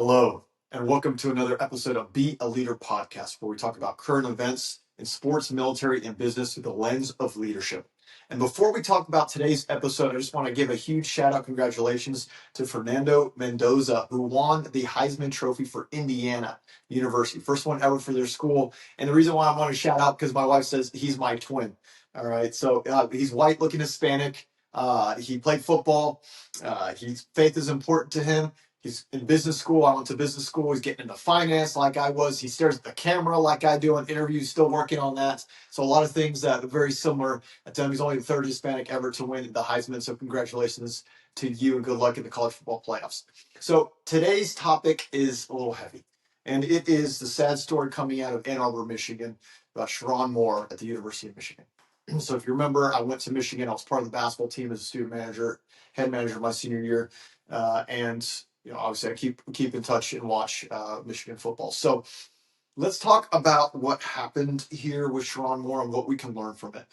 Hello, and welcome to another episode of Be a Leader podcast, where we talk about current events in sports, military, and business through the lens of leadership. And before we talk about today's episode, I just want to give a huge shout out, congratulations to Fernando Mendoza, who won the Heisman Trophy for Indiana University. First one ever for their school. And the reason why I want to shout out, because my wife says he's my twin. All right, so he's white looking Hispanic. He played football. His faith is important to him. He's in business school. I went to business school. He's getting into finance like I was. He stares at the camera like I do in interviews, still working on that. So a lot of things that are very similar. At the time, he's only the third Hispanic ever to win the Heisman. So congratulations to you and good luck in the college football playoffs. So today's topic is a little heavy, and it is the sad story coming out of Ann Arbor, Michigan, about Sherrone Moore at the University of Michigan. So if you remember, I went to Michigan. I was part of the basketball team as a student manager, head manager my senior year, and obviously I keep in touch and watch Michigan football. So let's talk about what happened here with Sherrone Moore and what we can learn from it.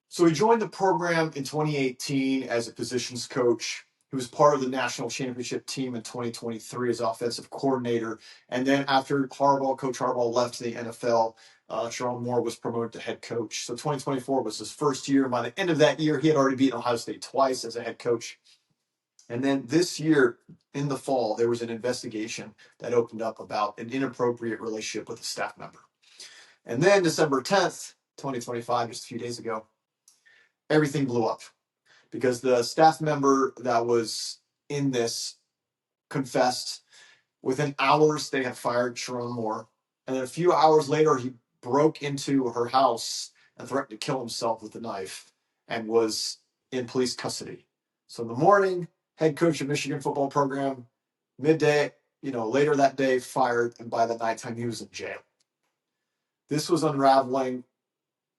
So he joined the program in 2018 as a positions coach. He was part of the national championship team in 2023 as offensive coordinator. And then after Coach Harbaugh left the NFL, Sherrone Moore was promoted to head coach. So 2024 was his first year. By the end of that year, he had already beaten Ohio State twice as a head coach. And then this year, in the fall, there was an investigation that opened up about an inappropriate relationship with a staff member. And then December 10th, 2025, just a few days ago, everything blew up because the staff member that was in this confessed. Within hours, they had fired Sherrone Moore. And then a few hours later, he broke into her house and threatened to kill himself with a knife and was in police custody. So in the morning, head coach of Michigan football program, midday, later that day, fired, and by the nighttime, he was in jail. This was unraveling.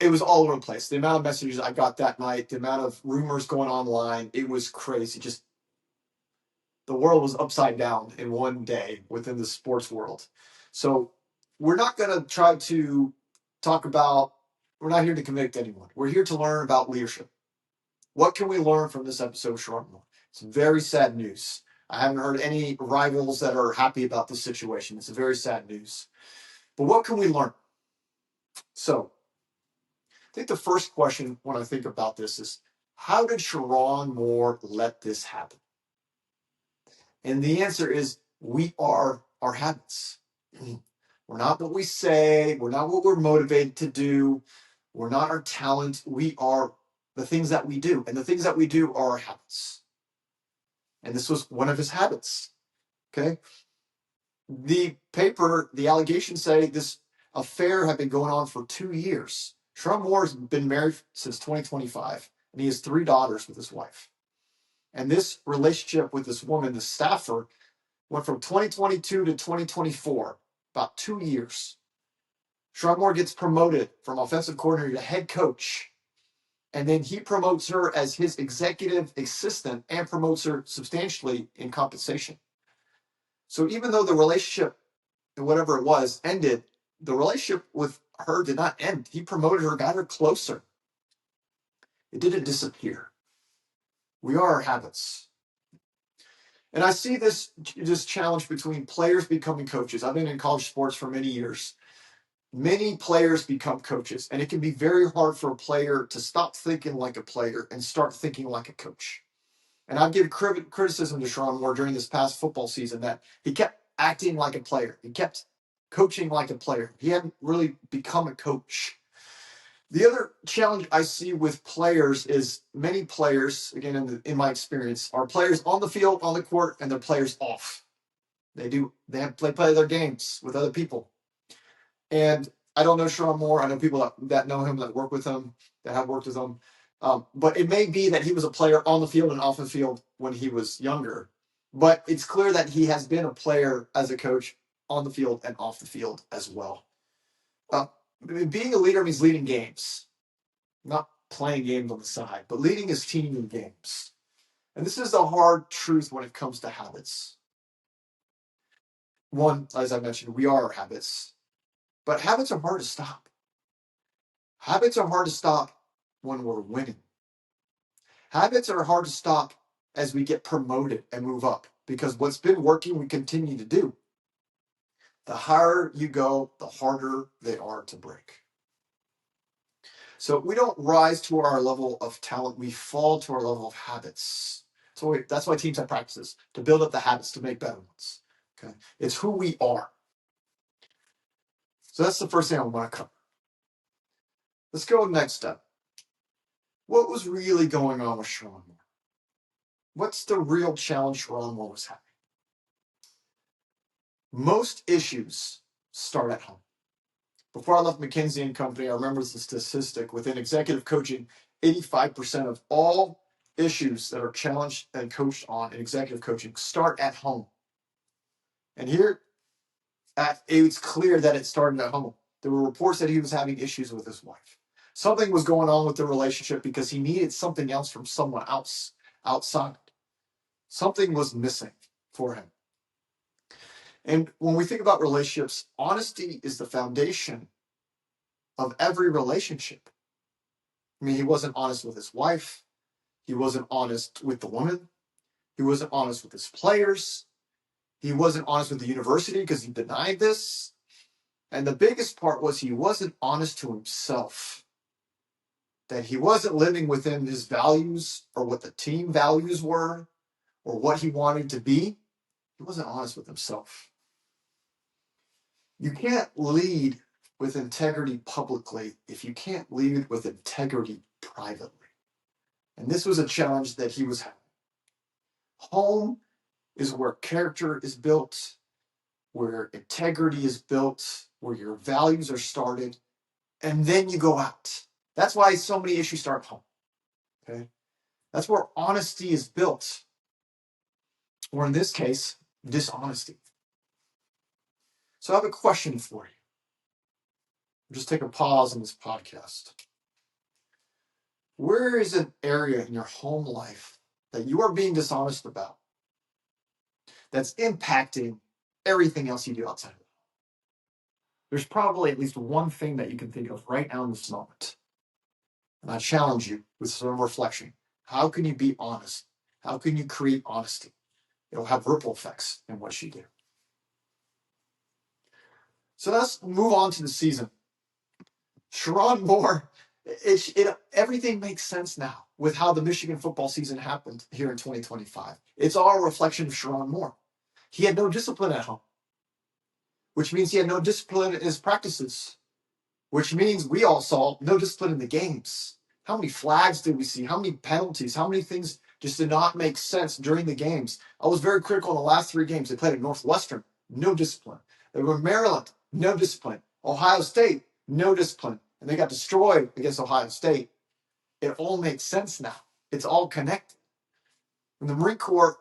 It was all over the place. The amount of messages I got that night, the amount of rumors going online, it was crazy. Just the world was upside down in one day within the sports world. So we're not going to try to we're not here to convict anyone. We're here to learn about leadership. What can we learn from this episode of Sherrone Moore? It's very sad news. I haven't heard any rivals that are happy about this situation. It's very sad news. But what can we learn? So I think the first question when I think about this is, how did Sherrone Moore let this happen? And the answer is, we are our habits. We're not what we say. We're not what we're motivated to do. We're not our talent. We are the things that we do. And the things that we do are our habits. And this was one of his habits. Okay. The allegations say this affair had been going on for 2 years. Sherrone Moore has been married since 2025, and he has 3 daughters with his wife. And this relationship with this woman, the staffer, went from 2022 to 2024, about 2 years. Sherrone Moore gets promoted from offensive coordinator to head coach. And then he promotes her as his executive assistant and promotes her substantially in compensation. So even though the relationship, whatever it was, ended, the relationship with her did not end. He promoted her, got her closer. It didn't disappear. We are our habits. And I see this challenge between players becoming coaches. I've been in college sports for many years. Many players become coaches, and it can be very hard for a player to stop thinking like a player and start thinking like a coach. And I've given criticism to Sherrone Moore during this past football season that he kept acting like a player. He kept coaching like a player. He hadn't really become a coach. The other challenge I see with players is many players, again, in my experience, are players on the field, on the court, and they're players off. They play their games with other people. And I don't know Sherrone Moore. I know people that know him, that work with him, that have worked with him. But it may be that he was a player on the field and off the field when he was younger. But it's clear that he has been a player as a coach on the field and off the field as well. Being a leader means leading games, not playing games on the side, but leading his team in games. And this is the hard truth when it comes to habits. One, as I mentioned, we are our habits. But habits are hard to stop. Habits are hard to stop when we're winning. Habits are hard to stop as we get promoted and move up. because what's been working, we continue to do. The higher you go, the harder they are to break. So we don't rise to our level of talent, we fall to our level of habits. So that's why teams have practices, to build up the habits to make better ones. Okay, it's who we are. So that's the first thing I want to cover. Let's go next step. What was really going on with Sherrone Moore? What's the real challenge Sherrone Moore was having? Most issues start at home. Before I left McKinsey & Company, I remember the statistic within executive coaching, 85% of all issues that are challenged and coached on in executive coaching start at home. And here, it's clear that it started at home. There were reports that he was having issues with his wife. Something was going on with the relationship because he needed something else from someone else outside. Something was missing for him. And when we think about relationships, honesty is the foundation of every relationship. I mean, he wasn't honest with his wife. He wasn't honest with the woman. He wasn't honest with his players. He wasn't honest with the university because he denied this. And the biggest part was he wasn't honest to himself. That he wasn't living within his values or what the team values were or what he wanted to be. He wasn't honest with himself. You can't lead with integrity publicly if you can't lead with integrity privately. And this was a challenge that he was having. Home is where character is built, where integrity is built, where your values are started, and then you go out. That's why so many issues start at home. Okay? That's where honesty is built, or in this case, dishonesty. So I have a question for you. Just take a pause in this podcast. Where is an area in your home life that you are being dishonest about that's impacting everything else you do outside of it? There's probably at least one thing that you can think of right now in this moment. And I challenge you with some reflection. How can you be honest? How can you create honesty? It'll have ripple effects in what you do. So let's move on to the season. Sherrone Moore, everything makes sense now with how the Michigan football season happened here in 2025. It's all a reflection of Sherrone Moore. He had no discipline at home, which means he had no discipline in his practices, which means we all saw no discipline in the games. How many flags did we see? How many penalties? How many things just did not make sense during the games? I was very critical in the last 3 games. They played at Northwestern, no discipline. They were Maryland, no discipline. Ohio State, no discipline. And they got destroyed against Ohio State. It all makes sense now. It's all connected. In the Marine Corps,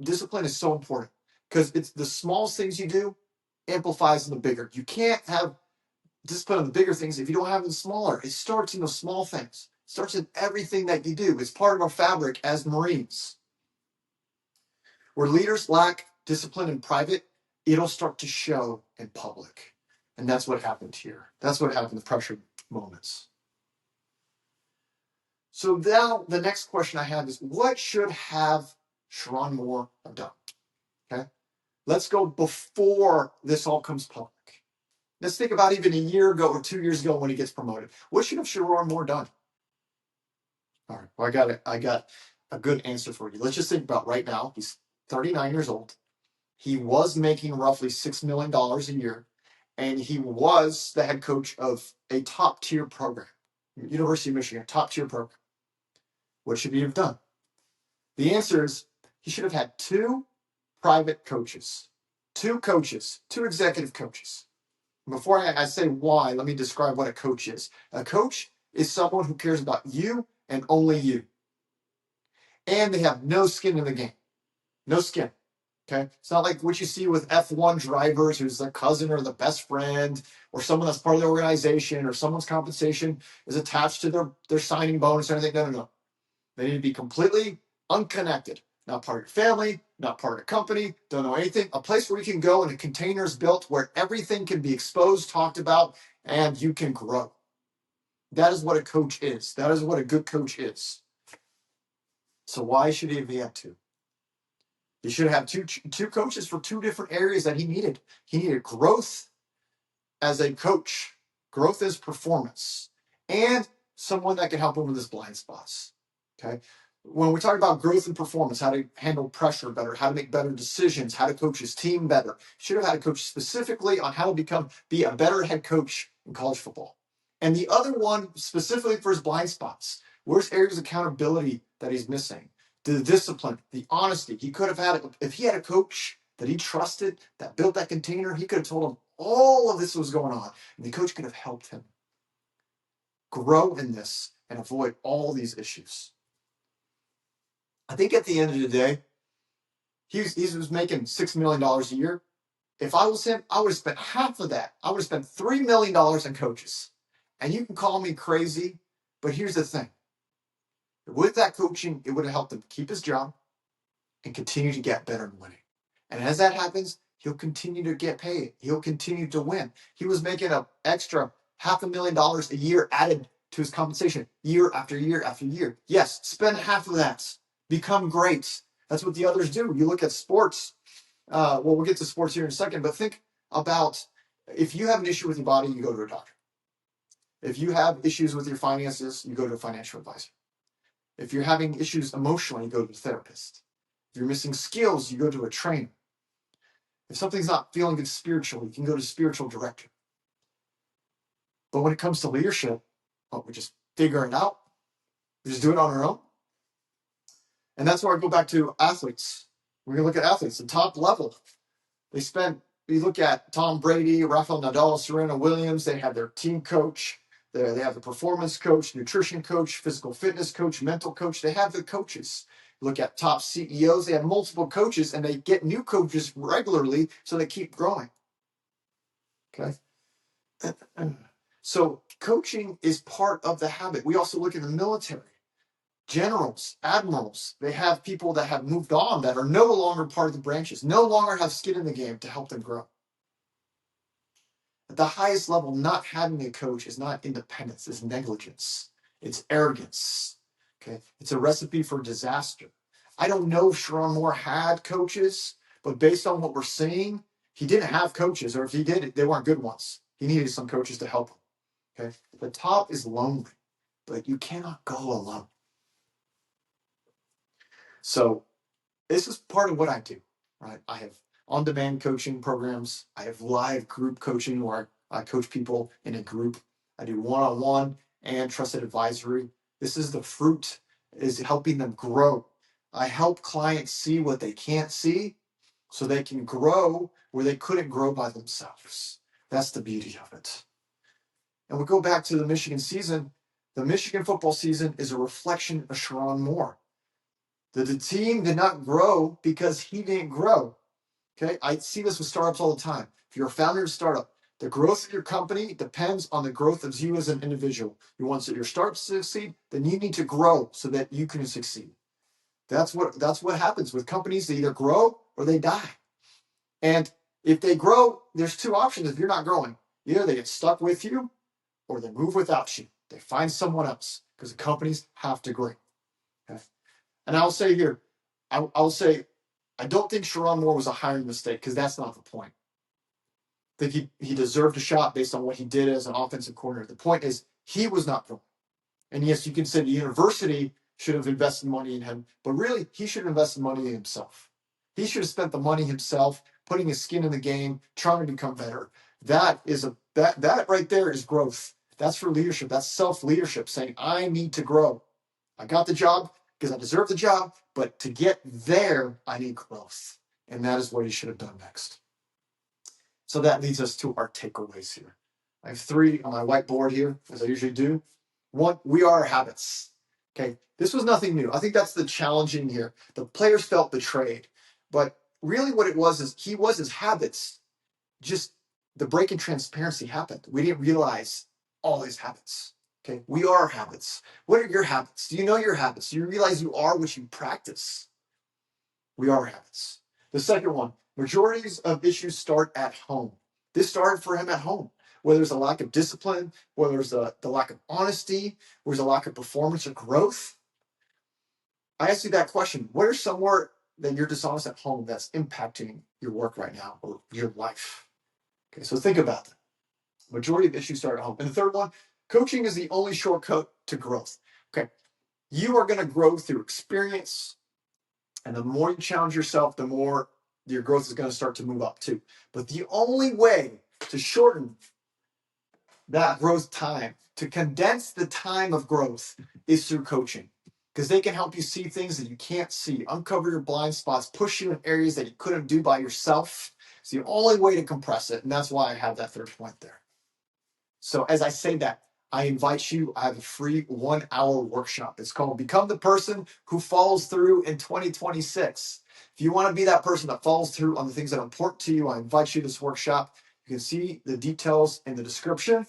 discipline is so important because it's the small things you do amplifies in the bigger. You can't have discipline on the bigger things if you don't have the smaller. It starts in those small things. It starts in everything that you do. It's part of our fabric as Marines. Where leaders lack discipline in private, it'll start to show in public. And that's what happened here. That's what happened in the pressure moments. So now the next question I have is, what should have Sherrone Moore have done? Okay, let's go before this all comes public. Let's think about even a year ago or 2 years ago when he gets promoted. What should have Sherrone Moore done? All right, well, I got a good answer for you. Let's just think about right now. He's 39 years old. He was making roughly $6 million a year, and he was the head coach of a top-tier program, University of Michigan, top-tier program. What should he have done? The answer is he should have had 2 private coaches, 2 coaches, 2 executive coaches. Before I say why, let me describe what a coach is. A coach is someone who cares about you and only you. And they have no skin in the game. No skin. Okay? It's not like what you see with F1 drivers who's their cousin or the best friend or someone that's part of the organization or someone's compensation is attached to their signing bonus or anything. No. They need to be completely unconnected. Not part of your family, not part of a company, don't know anything. A place where you can go and a container is built where everything can be exposed, talked about, and you can grow. That is what a coach is. That is what a good coach is. So why should he have had 2? He should have two coaches for two different areas that he needed. He needed growth as a coach, growth as performance, and someone that can help him with his blind spots. Okay. When we talk about growth and performance, how to handle pressure better, how to make better decisions, how to coach his team better, should have had a coach specifically on how to be a better head coach in college football. And the other one specifically for his blind spots. Where's areas of accountability that he's missing? The discipline, the honesty. He could have had, if he had a coach that he trusted, that built that container, he could have told him all of this was going on. And the coach could have helped him grow in this and avoid all these issues. I think at the end of the day, he was making $6 million a year. If I was him, I would have spent half of that. I would have spent $3 million in coaches. And you can call me crazy, but here's the thing. With that coaching, it would have helped him keep his job and continue to get better and winning. And as that happens, he'll continue to get paid. He'll continue to win. He was making an extra $500,000 a year added to his compensation year after year after year. Yes, spend half of that. Become great. That's what the others do. You look at sports. We'll get to sports here in a second, but think about if you have an issue with your body, you go to a doctor. If you have issues with your finances, you go to a financial advisor. If you're having issues emotionally, you go to a therapist. If you're missing skills, you go to a trainer. If something's not feeling good spiritually, you can go to a spiritual director. But when it comes to leadership, we just figure it out. We just do it on our own. And that's where I go back to athletes. We're going to look at athletes, the top level. We look at Tom Brady, Rafael Nadal, Serena Williams. They have their team coach. They have the performance coach, nutrition coach, physical fitness coach, mental coach. They have the coaches. Look at top CEOs. They have multiple coaches, and they get new coaches regularly, so they keep growing. Okay? So coaching is part of the habit. We also look at the military. Generals, admirals, they have people that have moved on that are no longer part of the branches, no longer have skin in the game to help them grow. At the highest level, not having a coach is not independence, it's negligence, it's arrogance. Okay, it's a recipe for disaster. I don't know if Sherrone Moore had coaches, but based on what we're seeing, he didn't have coaches, or if he did, they weren't good ones. He needed some coaches to help him. Okay, the top is lonely, but you cannot go alone. So this is part of what I do, right? I have on-demand coaching programs. I have live group coaching where I coach people in a group. I do one-on-one and trusted advisory. This is the fruit, is helping them grow. I help clients see what they can't see so they can grow where they couldn't grow by themselves. That's the beauty of it. And we go back to the Michigan season. The Michigan football season is a reflection of Sherrone Moore. The team did not grow because he didn't grow. Okay, I see this with startups all the time. If you're a founder of a startup, the growth of your company depends on the growth of you as an individual. You want your startup to succeed, then you need to grow so that you can succeed. That's what happens with companies. They either grow or they die. And if they grow, there's two options if you're not growing. Either they get stuck with you or they move without you. They find someone else because the companies have to grow. Okay? And I'll say here, I'll say, I don't think Sherrone Moore was a hiring mistake because that's not the point. I think he deserved a shot based on what he did as an offensive coordinator. The point is he was not growing. And yes, you can say the university should have invested money in him, but really he should have invested money in himself. He should have spent the money himself, putting his skin in the game, trying to become better. That right there is growth. That's for leadership. That's self-leadership, saying, I need to grow. I got the job because I deserve the job, but to get there, I need growth. And that is what he should have done next. So that leads us to our takeaways here. I have 3 on my whiteboard here, as I usually do. 1, we are our habits. Okay, this was nothing new. I think that's the challenging here. The players felt betrayed, but really what it was is he was his habits. Just the break in transparency happened. We didn't realize all his habits. Okay, we are habits. What are your habits? Do you know your habits? Do you realize you are what you practice? We are habits. The second one, majorities of issues start at home. This started for him at home. Whether there's a lack of discipline, whether there's the lack of honesty, whether there's a lack of performance or growth. I ask you that question. What are somewhere that you're dishonest at home that's impacting your work right now or your life? Okay, so think about that. Majority of issues start at home. And the third one, coaching is the only shortcut to growth. Okay, you are going to grow through experience, and the more you challenge yourself, the more your growth is going to start to move up too. But the only way to shorten that growth time, to condense the time of growth, is through coaching. Because they can help you see things that you can't see, uncover your blind spots, push you in areas that you couldn't do by yourself. It's the only way to compress it. And that's why I have that third point there. So as I say that, I invite you, I have a free 1 hour workshop. It's called Become the Person Who Follows Through in 2026. If you want to be that person that follows through on the things that are important to you, I invite you to this workshop. You can see the details in the description.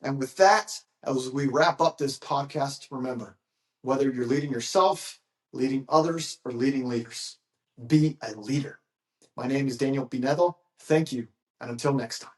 And with that, as we wrap up this podcast, remember, whether you're leading yourself, leading others, or leading leaders, be a leader. My name is Daniel Pinedo. Thank you. And until next time.